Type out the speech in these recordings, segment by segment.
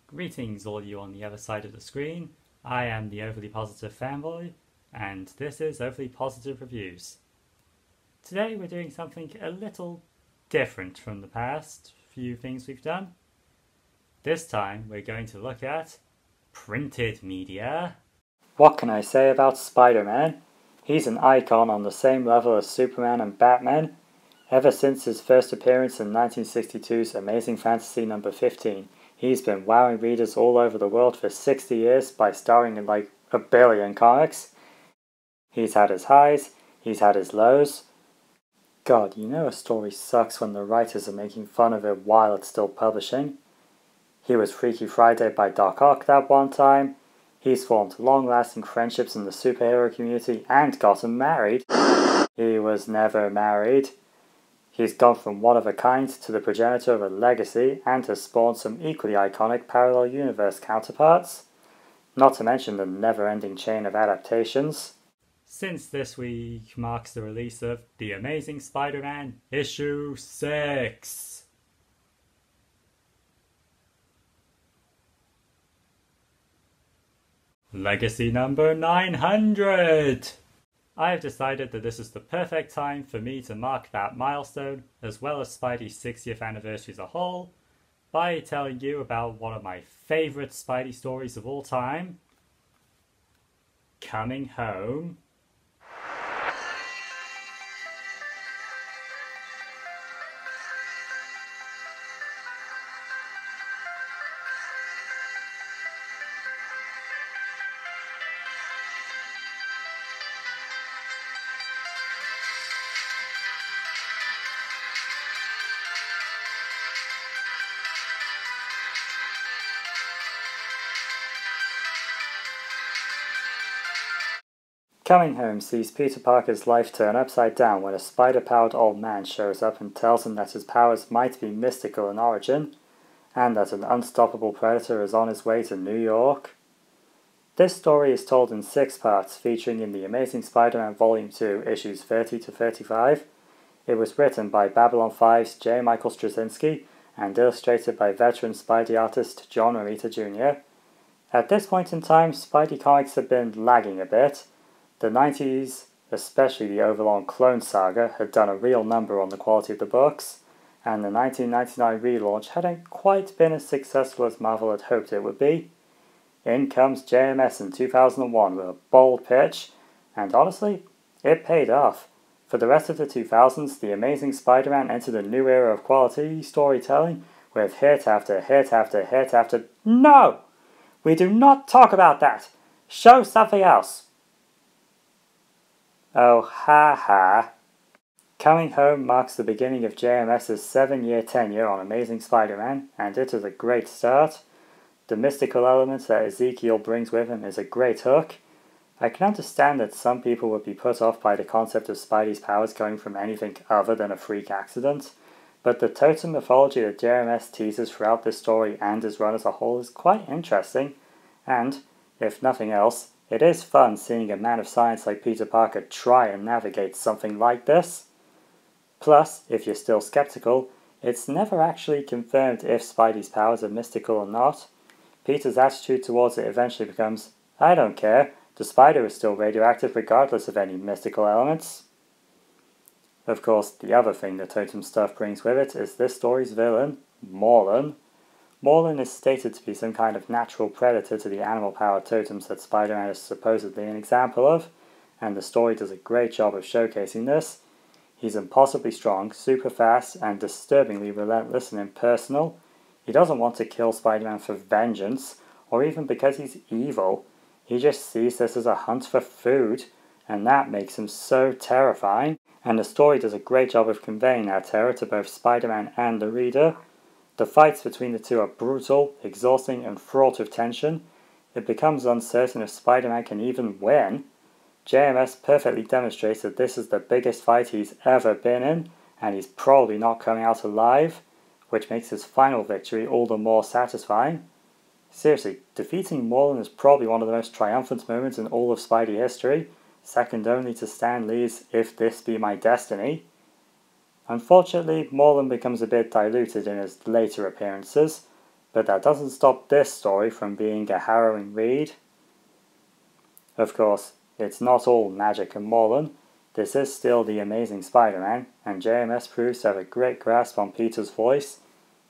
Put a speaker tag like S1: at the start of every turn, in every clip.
S1: Greetings all you on the other side of the screen. I am the Overly Positive Fanboy, and this is Overly Positive Reviews. Today we're doing something a little different from the past few things we've done. This time we're going to look at printed media. What can I say about Spider-Man? He's an icon on the same level as Superman and Batman. Ever since his first appearance in 1962's Amazing Fantasy No. 15, he's been wowing readers all over the world for 60 years by starring in like a billion comics. He's had his highs, he's had his lows. God, you know a story sucks when the writers are making fun of it while it's still publishing. He was Freaky Friday by Doc Ock that one time. He's formed long-lasting friendships in the superhero community and gotten married. He was never married. He's gone from one-of-a-kind to the progenitor of a legacy and has spawned some equally iconic parallel universe counterparts, not to mention the never-ending chain of adaptations. Since this week marks the release of The Amazing Spider-Man Issue 6. Legacy number 900! I have decided that this is the perfect time for me to mark that milestone, as well as Spidey's 60th anniversary as a whole, by telling you about one of my favourite Spidey stories of all time, Coming Home. Coming Home sees Peter Parker's life turn upside down when a spider-powered old man shows up and tells him that his powers might be mystical in origin, and that an unstoppable predator is on his way to New York. This story is told in 6 parts, featuring in The Amazing Spider-Man Volume 2, issues 30 to 35. It was written by Babylon 5's J. Michael Straczynski and illustrated by veteran Spidey artist John Romita Jr. At this point in time, Spidey comics had been lagging a bit. The 90s, especially the overlong Clone Saga, had done a real number on the quality of the books, and the 1999 relaunch hadn't quite been as successful as Marvel had hoped it would be. In comes JMS in 2001 with a bold pitch, and honestly, it paid off. For the rest of the 2000s, The Amazing Spider-Man entered a new era of quality storytelling with hit after hit after hit after... No! We do not talk about that! Show something else! Oh, ha ha. Coming Home marks the beginning of JMS's 7-year tenure on Amazing Spider-Man, and it is a great start. The mystical element that Ezekiel brings with him is a great hook. I can understand that some people would be put off by the concept of Spidey's powers coming from anything other than a freak accident, but the totem mythology that JMS teases throughout this story and his run as a whole is quite interesting, and, if nothing else, it is fun seeing a man of science like Peter Parker try and navigate something like this. Plus, if you're still skeptical, it's never actually confirmed if Spidey's powers are mystical or not. Peter's attitude towards it eventually becomes, I don't care, the spider is still radioactive regardless of any mystical elements. Of course, the other thing the totem stuff brings with it is this story's villain, Morlun. Morlun is stated to be some kind of natural predator to the animal-powered totems that Spider-Man is supposedly an example of, and the story does a great job of showcasing this. He's impossibly strong, super fast, and disturbingly relentless and impersonal. He doesn't want to kill Spider-Man for vengeance, or even because he's evil. He just sees this as a hunt for food, and that makes him so terrifying. And the story does a great job of conveying that terror to both Spider-Man and the reader. The fights between the two are brutal, exhausting, and fraught with tension. It becomes uncertain if Spider-Man can even win. JMS perfectly demonstrates that this is the biggest fight he's ever been in, and he's probably not coming out alive, which makes his final victory all the more satisfying. Seriously, defeating Morlun is probably one of the most triumphant moments in all of Spidey history, second only to Stan Lee's If This Be My Destiny. Unfortunately, Morlun becomes a bit diluted in his later appearances, but that doesn't stop this story from being a harrowing read. Of course, it's not all magic and Morlun. This is still The Amazing Spider-Man, and JMS proves to have a great grasp on Peter's voice.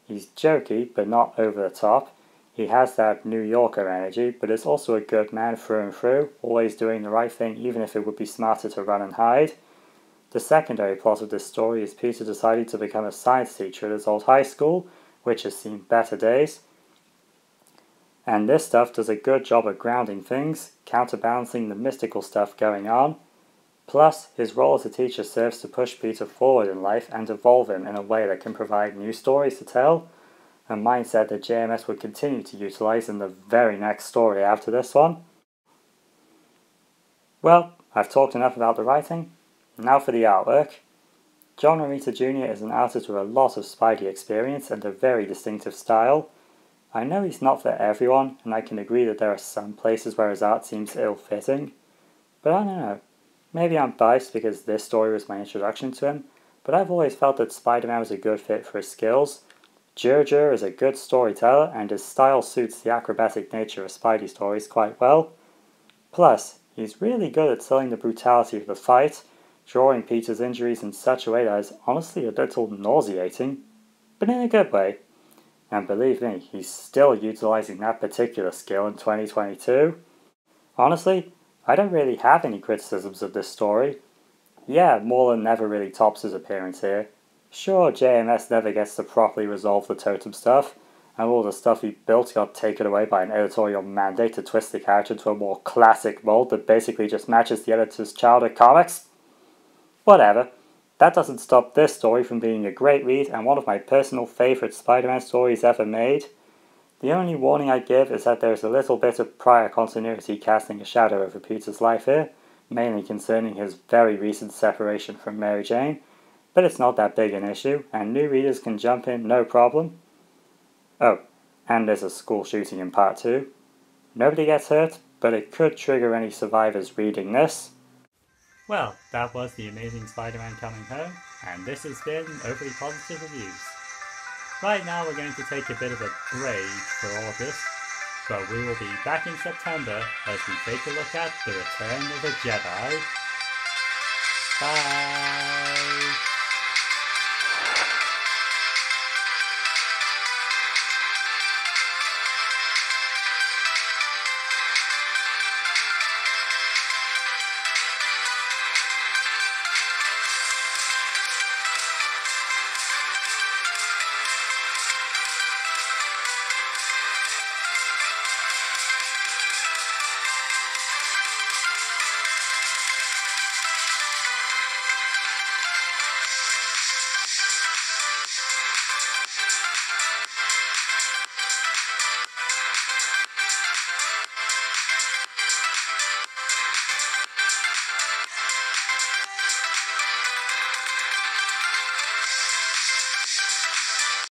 S1: He's jokey, but not over the top. He has that New Yorker energy, but is also a good man through and through, always doing the right thing even if it would be smarter to run and hide. The secondary plot of this story is Peter deciding to become a science teacher at his old high school, which has seen better days. And this stuff does a good job of grounding things, counterbalancing the mystical stuff going on. Plus, his role as a teacher serves to push Peter forward in life and evolve him in a way that can provide new stories to tell, a mindset that JMS would continue to utilize in the very next story after this one. Well, I've talked enough about the writing. Now for the artwork. John Romita Jr. is an artist with a lot of Spidey experience and a very distinctive style. I know he's not for everyone, and I can agree that there are some places where his art seems ill-fitting, but I don't know. Maybe I'm biased because this story was my introduction to him, but I've always felt that Spider-Man was a good fit for his skills. Jur is a good storyteller, and his style suits the acrobatic nature of Spidey stories quite well. Plus, he's really good at selling the brutality of the fight, drawing Peter's injuries in such a way that is honestly a little nauseating, but in a good way. And believe me, he's still utilizing that particular skill in 2022. Honestly, I don't really have any criticisms of this story. Yeah, Morlun never really tops his appearance here. Sure, JMS never gets to properly resolve the totem stuff, and all the stuff he built got taken away by an editorial mandate to twist the character into a more classic mold that basically just matches the editor's childhood comics. Whatever. That doesn't stop this story from being a great read and one of my personal favourite Spider-Man stories ever made. The only warning I give is that there is a little bit of prior continuity casting a shadow over Peter's life here, mainly concerning his very recent separation from Mary Jane, but it's not that big an issue, and new readers can jump in no problem. Oh, and there's a school shooting in part 2. Nobody gets hurt, but it could trigger any survivors reading this. Well, that was The Amazing Spider-Man Coming Home, and this has been Overly Positive Reviews. Right now we're going to take a bit of a break for all of this, but we will be back in September as we take a look at The Return of the Jedi. Bye!